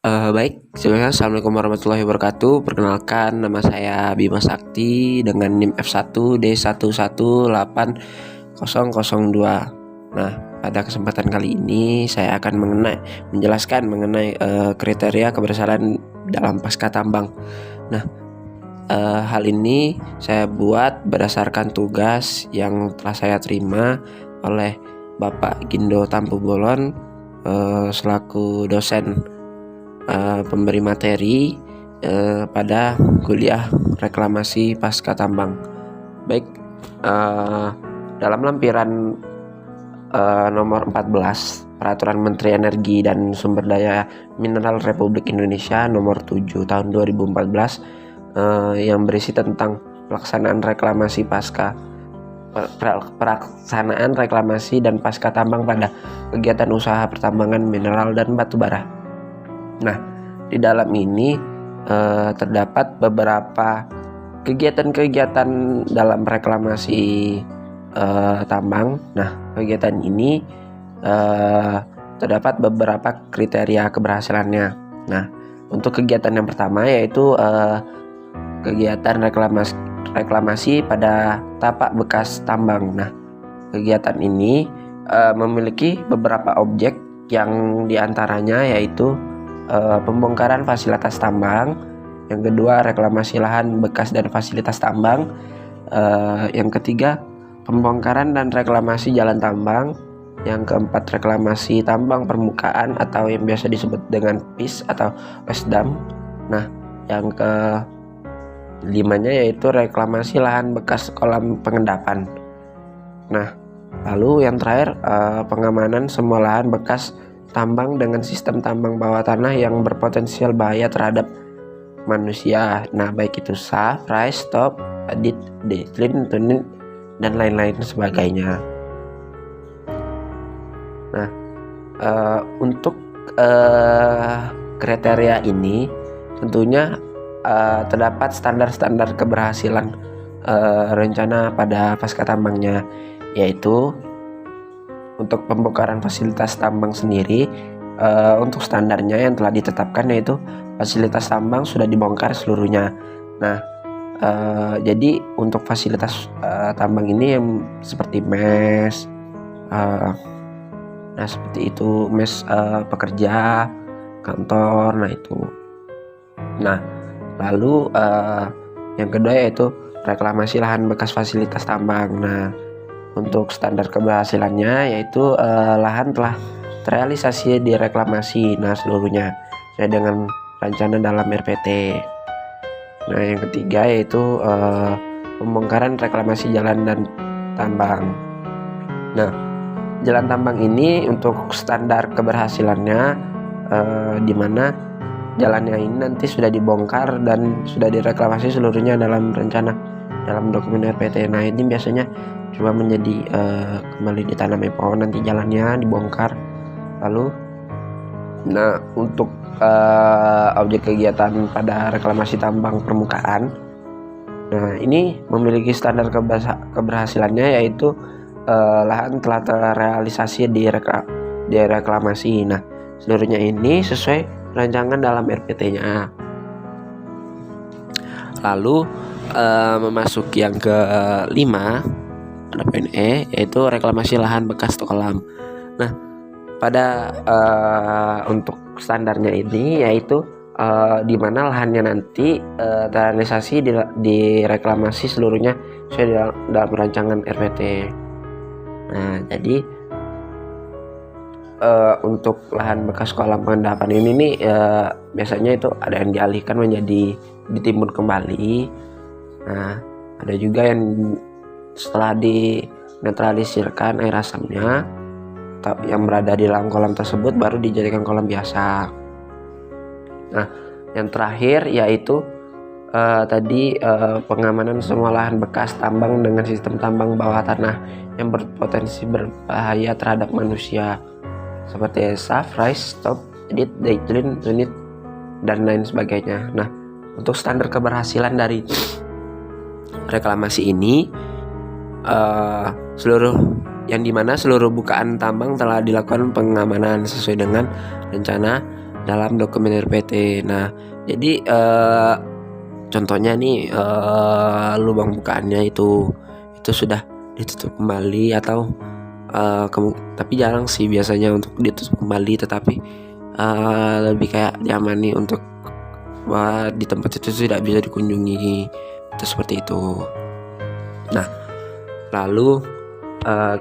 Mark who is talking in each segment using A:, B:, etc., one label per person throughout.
A: Baik, sebelumnya Assalamualaikum warahmatullahi wabarakatuh. Perkenalkan, nama saya Bima Sakti dengan NIM F1D1180002. Nah, pada kesempatan kali ini saya akan menjelaskan mengenai kriteria keberhasilan dalam pasca tambang. Nah, hal ini saya buat berdasarkan tugas yang telah saya terima oleh Bapak Gindo Tampu Bolon selaku dosen pemberi materi pada kuliah reklamasi pasca tambang. Baik, dalam lampiran nomor 14 Peraturan Menteri Energi dan Sumber Daya Mineral Republik Indonesia nomor 7 tahun 2014 yang berisi tentang pelaksanaan reklamasi dan pasca tambang pada kegiatan usaha pertambangan mineral dan batu bara. Nah, di dalam ini terdapat beberapa kegiatan-kegiatan dalam reklamasi tambang. Nah, kegiatan ini terdapat beberapa kriteria keberhasilannya. Nah, untuk kegiatan yang pertama yaitu kegiatan reklamasi pada tapak bekas tambang. Nah, kegiatan ini memiliki beberapa objek yang diantaranya yaitu pembongkaran fasilitas tambang, yang kedua reklamasi lahan bekas dan fasilitas tambang, yang ketiga pembongkaran dan reklamasi jalan tambang, yang keempat reklamasi tambang permukaan atau yang biasa disebut dengan PIS atau Westdam. Nah, yang kelimanya yaitu reklamasi lahan bekas kolam pengendapan. Nah, lalu yang terakhir pengamanan semua lahan bekas tambang dengan sistem tambang bawah tanah yang berpotensial bahaya terhadap manusia. Nah, baik itu saf, rise, stop, edit, decline, tunit, dan lain-lain sebagainya. Nah, untuk kriteria ini tentunya terdapat standar-standar keberhasilan rencana pada pasca tambangnya, yaitu untuk pembongkaran fasilitas tambang sendiri, untuk standarnya yang telah ditetapkan yaitu fasilitas tambang sudah dibongkar seluruhnya. Nah, jadi untuk fasilitas tambang ini yang seperti mes, nah seperti itu mes pekerja, kantor, nah itu. Nah, lalu yang kedua yaitu reklamasi lahan bekas fasilitas tambang. Nah, untuk standar keberhasilannya yaitu lahan telah terrealisasi di reklamasi, nah seluruhnya sesuai dengan rencana dalam RPT. Nah, yang ketiga yaitu pembongkaran reklamasi jalan dan tambang. Nah, jalan tambang ini untuk standar keberhasilannya di mana jalannya ini nanti sudah dibongkar dan sudah direklamasi seluruhnya dalam rencana dalam dokumen RPT. Nah, ini biasanya cuma menjadi kembali ditanami pohon, nanti jalannya dibongkar. Lalu, nah untuk objek kegiatan pada reklamasi tambang permukaan, nah ini memiliki standar keberhasilannya yaitu lahan telah terrealisasi di reklamasi. Nah, seluruhnya ini sesuai rancangan dalam RPT-nya. Lalu memasuki yang kelima, ada poin E, yaitu reklamasi lahan bekas kolam. Nah, pada untuk standarnya ini yaitu di mana lahannya nanti terrealisasi di reklamasi seluruhnya sesuai dalam rancangan RPT. Nah, jadi untuk lahan bekas kolam pengendapan ini nih biasanya itu ada yang dialihkan menjadi ditimbun kembali. Nah, ada juga yang setelah dinetralisirkan air asamnya yang berada di dalam kolam tersebut baru dijadikan kolam biasa. Nah, yang terakhir yaitu tadi pengamanan semua lahan bekas tambang dengan sistem tambang bawah tanah yang berpotensi berbahaya terhadap manusia seperti saf, rise, stop, edit, decline, unit, dan lain sebagainya. Nah, untuk standar keberhasilan dari reklamasi ini seluruh bukaan tambang telah dilakukan pengamanan sesuai dengan rencana dalam dokumen RPT. Nah, jadi contohnya nih lubang bukaannya itu sudah ditutup kembali atau tapi jarang sih biasanya untuk ditutup kembali, tetapi lebih kayak diamani untuk di tempat itu tidak bisa dikunjungi, itu seperti itu. Nah, lalu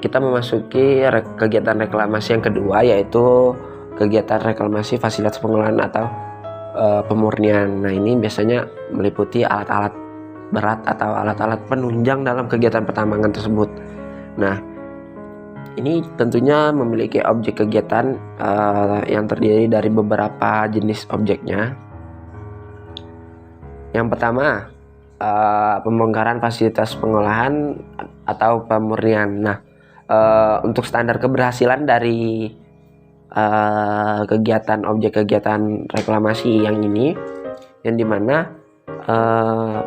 A: kita memasuki kegiatan reklamasi yang kedua, yaitu kegiatan reklamasi fasilitas pengolahan atau pemurnian. Nah, ini biasanya meliputi alat-alat berat atau alat-alat penunjang dalam kegiatan pertambangan tersebut. Nah, ini tentunya memiliki objek kegiatan yang terdiri dari beberapa jenis objeknya. Yang pertama, pembongkaran fasilitas pengolahan atau pemurnian. Nah, untuk standar keberhasilan dari kegiatan objek kegiatan reklamasi yang ini, yang dimana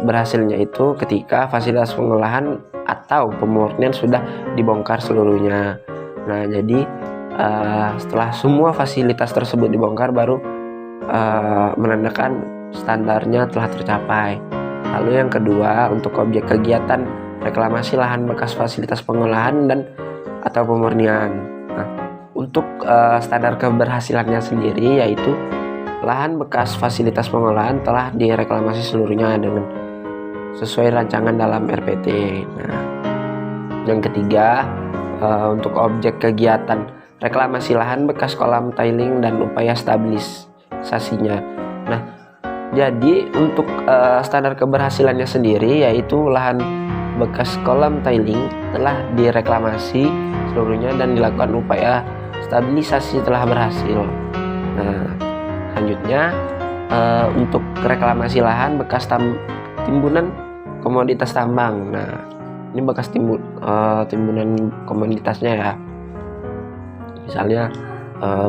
A: berhasilnya itu ketika fasilitas pengolahan atau pemurnian sudah dibongkar seluruhnya. Nah, jadi setelah semua fasilitas tersebut dibongkar, baru menandakan standarnya telah tercapai. Lalu yang kedua, untuk objek kegiatan reklamasi lahan bekas fasilitas pengolahan dan atau pemurnian. Nah, untuk standar keberhasilannya sendiri, yaitu lahan bekas fasilitas pengolahan telah direklamasi seluruhnya dengan sesuai rancangan dalam RPT. Nah, yang ketiga, untuk objek kegiatan reklamasi lahan bekas kolam tiling dan upaya stabilisasinya. Nah, jadi untuk standar keberhasilannya sendiri, yaitu lahan bekas kolam tiling telah direklamasi seluruhnya dan dilakukan upaya stabilisasi telah berhasil. Nah, selanjutnya untuk reklamasi lahan bekas timbunan komoditas tambang. Nah, ini bekas timbunan komoditasnya ya, misalnya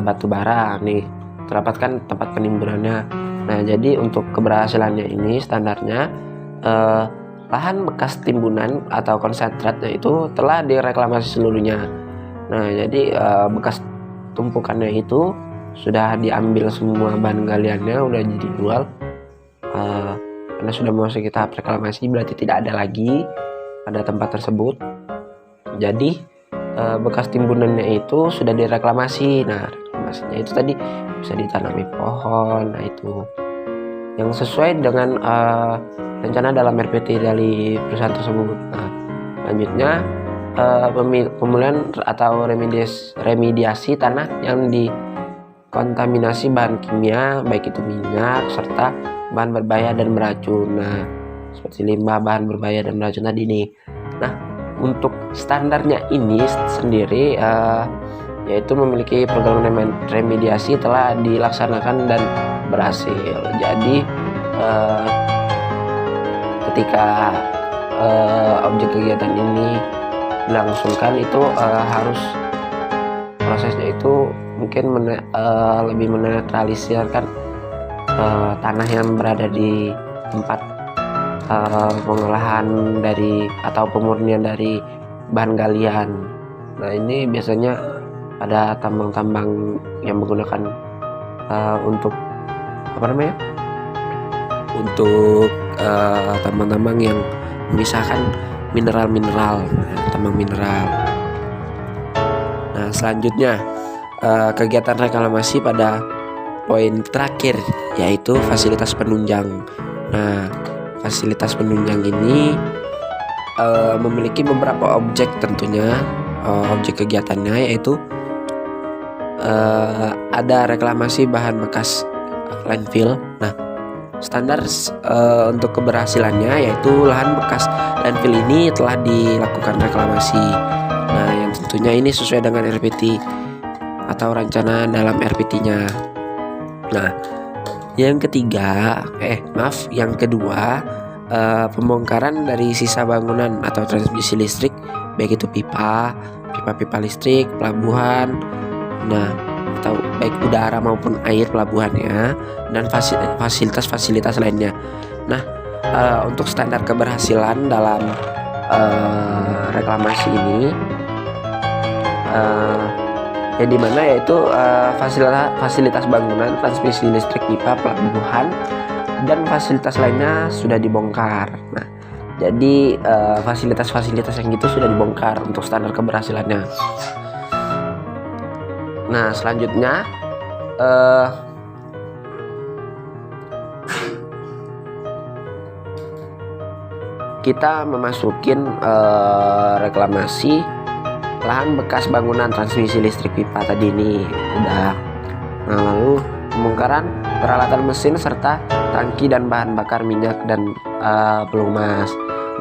A: batu bara nih, terdapat kan tempat penimbunannya. Nah, jadi untuk keberhasilannya ini standarnya lahan bekas timbunan atau konsentratnya itu telah direklamasi seluruhnya. Nah, jadi bekas tumpukannya itu sudah diambil semua bahan galiannya, udah dijual karena sudah memasuki tahap reklamasi, berarti tidak ada lagi pada tempat tersebut. Jadi bekas timbunannya itu sudah direklamasi. Nah, reklamasinya itu tadi bisa ditanami pohon. Nah, itu yang sesuai dengan rencana dalam RPT dari perusahaan tersebut. Nah, selanjutnya pemulihan atau remediasi tanah yang dikontaminasi bahan kimia, baik itu minyak serta bahan berbahaya dan beracun. Nah, seperti limbah, bahan berbahaya dan beracun tadi nih. Nah, untuk standarnya ini sendiri yaitu memiliki program remediasi telah dilaksanakan dan berhasil. Jadi ketika objek kegiatan ini dilangsungkan itu harus prosesnya itu mungkin lebih menetralisirkan tanah yang berada di tempat pengolahan dari atau pemurnian dari bahan galian. Nah, ini biasanya pada tambang-tambang yang menggunakan untuk untuk tambang-tambang yang memisahkan mineral-mineral, tambang mineral. Nah, selanjutnya kegiatan reklamasi pada poin terakhir, yaitu fasilitas penunjang. Nah, fasilitas penunjang ini memiliki beberapa objek tentunya, objek kegiatannya yaitu ada reklamasi bahan bekas landfill. Nah, standar untuk keberhasilannya yaitu lahan bekas landfill ini telah dilakukan reklamasi. Nah, yang tentunya ini sesuai dengan RPT atau rencana dalam RPT-nya. Nah, yang kedua, pembongkaran dari sisa bangunan atau transmisi listrik, baik itu pipa listrik, pelabuhan, nah, atau baik udara maupun air pelabuhannya, dan fasilitas-fasilitas lainnya. Nah, untuk standar keberhasilan dalam reklamasi ini yang dimana yaitu fasilitas bangunan, transmisi listrik pipa, pelabuhan, dan fasilitas lainnya sudah dibongkar. Nah, jadi fasilitas-fasilitas yang itu sudah dibongkar untuk standar keberhasilannya. Nah, selanjutnya kita memasukin reklamasi lahan bekas bangunan transmisi listrik pipa tadi ini udah. Nah, lalu pembongkaran peralatan mesin serta tangki dan bahan bakar minyak dan pelumas.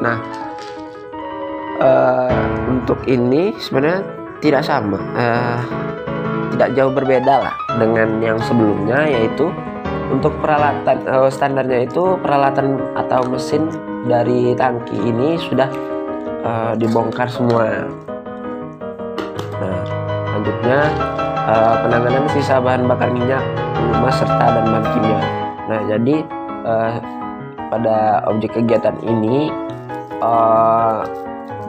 A: Nah, untuk ini sebenarnya tidak sama, tidak jauh berbeda lah dengan yang sebelumnya, yaitu untuk peralatan standarnya itu peralatan atau mesin dari tangki ini sudah dibongkar semua. Nah, selanjutnya penanganan sisa bahan bakar minyak, pelumas serta dan bahan kimia. Nah, jadi pada objek kegiatan ini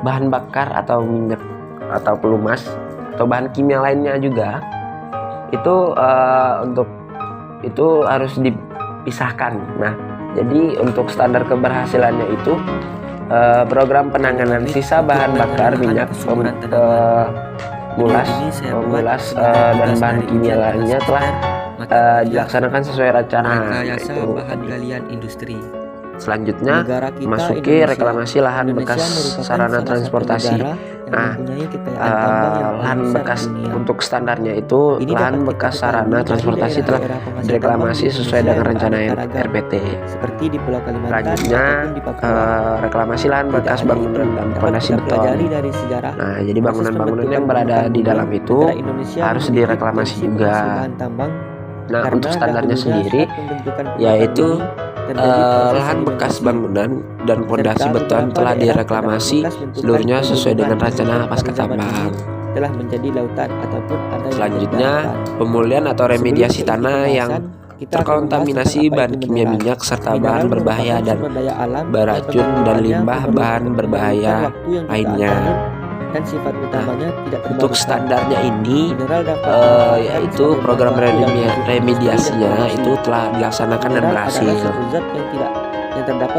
A: bahan bakar atau minyak atau pelumas atau bahan kimia lainnya juga itu untuk itu harus dipisahkan. Nah, jadi untuk standar keberhasilannya itu program penanganan sisa bahan bakar minyak, pengulas dan bahan kimia lainnya telah dilaksanakan sesuai rencana. Itu
B: bahan galian industri.
A: Selanjutnya masuki reklamasi lahan bekas sarana transportasi. Nah, lahan bekas untuk standarnya itu lahan bekas sarana transportasi telah direklamasi sesuai dengan rencana RPT. Selanjutnya reklamasi lahan bekas bangunan dan fondasi beton. Nah, jadi bangunan-bangunan yang berada di dalam itu harus direklamasi juga. Nah, untuk standarnya sendiri yaitu lahan bekas bangunan dan fondasi beton telah direklamasi seluruhnya sesuai dengan rencana pasca tambang.
B: Telah menjadi lautan ataupun ada.
A: Selanjutnya, pemulihan atau remediasi tanah yang terkontaminasi bahan kimia minyak serta bahan berbahaya dan beracun dan limbah bahan berbahaya lainnya.
B: Dan sifat utamanya tidak
A: untuk standarnya ini yaitu program remediasinya itu telah dilaksanakan dan berhasil.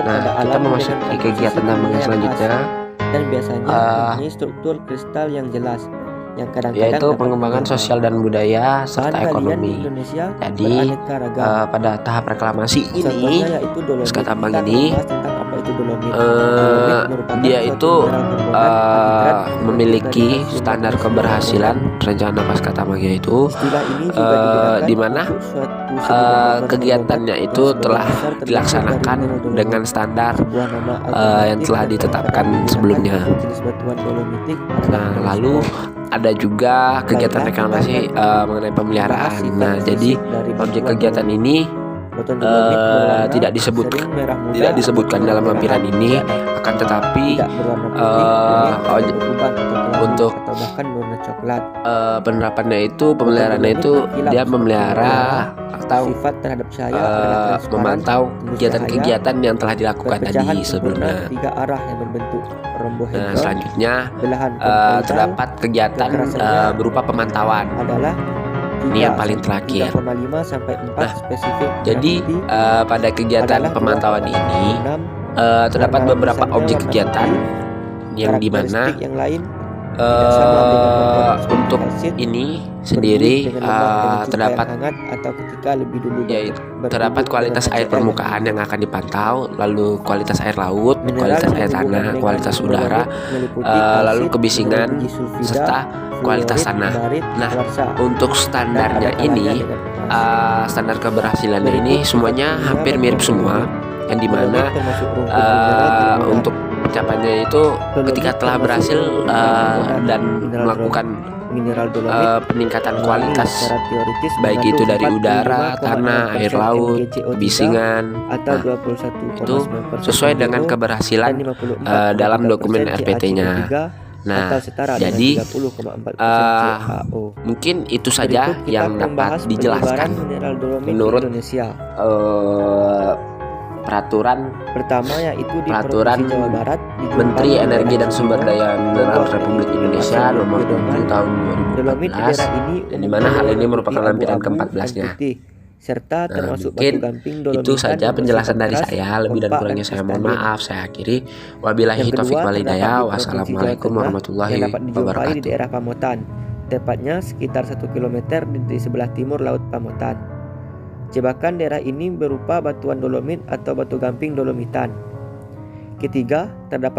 A: Nah, kita memasuki kegiatan tambang selanjutnya,
B: dan biasanya mempunyai struktur kristal yang jelas, yang kadang-kadang
A: yaitu pengembangan sosial dan budaya serta ekonomi. Jadi pada tahap reklamasi ini, pasca tambang ini dia itu memiliki standar keberhasilan rencana pasca tambangnya itu di mana kegiatannya itu telah dilaksanakan dengan standar yang telah ditetapkan sebelumnya. Nah, lalu ada juga kegiatan reklamasi mengenai pemeliharaan. Nah, jadi objek kegiatan ini tidak disebutkan dalam lampiran ini, akan tetapi untuk penerapannya itu pemeliharaannya itu dia memelihara atau memantau kegiatan-kegiatan yang telah dilakukan tadi sebelumnya. Nah, selanjutnya terdapat kegiatan berupa pemantauan. Ini yang paling terakhir. Nah, jadi pada kegiatan pemantauan ini terdapat beberapa objek kegiatan yang dimana untuk ini sendiri terdapat kualitas air permukaan yang akan dipantau, lalu kualitas air laut, kualitas air tanah, kualitas udara, lalu kebisingan serta kualitas tanah. Nah, untuk standarnya ini, standar keberhasilannya ini semuanya hampir mirip semua, yang dimana untuk pencapaiannya itu ketika telah berhasil dan melakukan peningkatan kualitas baik itu dari udara, tanah, air laut, kebisingan. Nah, itu sesuai dengan keberhasilan dalam dokumen RPT-nya. Nah, jadi mungkin itu saja yang dapat dijelaskan menurut peraturan
B: Pertama yaitu di
A: Peraturan
B: Provinsi Jawa Barat dijumpai
A: Menteri
B: di
A: Energi
B: daerah
A: dan Sumber
B: Cibinong,
A: Daya Mineral
B: Bogor,
A: Republik
B: yaitu
A: Indonesia
B: hasil
A: nomor 7
B: geodoman.
A: tahun
B: Dolomit di daerah
A: 2014
B: ini
A: di
B: umumnya
A: mana hal ini
B: berwarna
A: merupakan
B: putih
A: lampiran
B: abu-abu dan
A: ke-14-nya.
B: putih, serta termasuk
A: Mungkin
B: batu gamping
A: itu
B: dolomitan
A: saja
B: yang
A: penjelasan
B: bersifat
A: dari
B: keras,
A: saya. Lebih dan
B: kompak,
A: kurangnya
B: dan
A: saya mohon
B: kristalin.
A: maaf. Saya akhiri. Wabillahi
B: Yang
A: taufiq
B: kedua
A: wal
B: terdapat
A: hidayah.
B: di Provinsi Jawa
A: Wassalamualaikum
B: Tengah
A: warahmatullahi
B: yang dapat dijumpai di
A: wabarakatuh.
B: daerah Pamotan, tepatnya sekitar 1 km di sebelah timur Laut Pamotan. Jebakan daerah ini berupa batuan dolomit atau batu gamping dolomitan. Ketiga, terdapat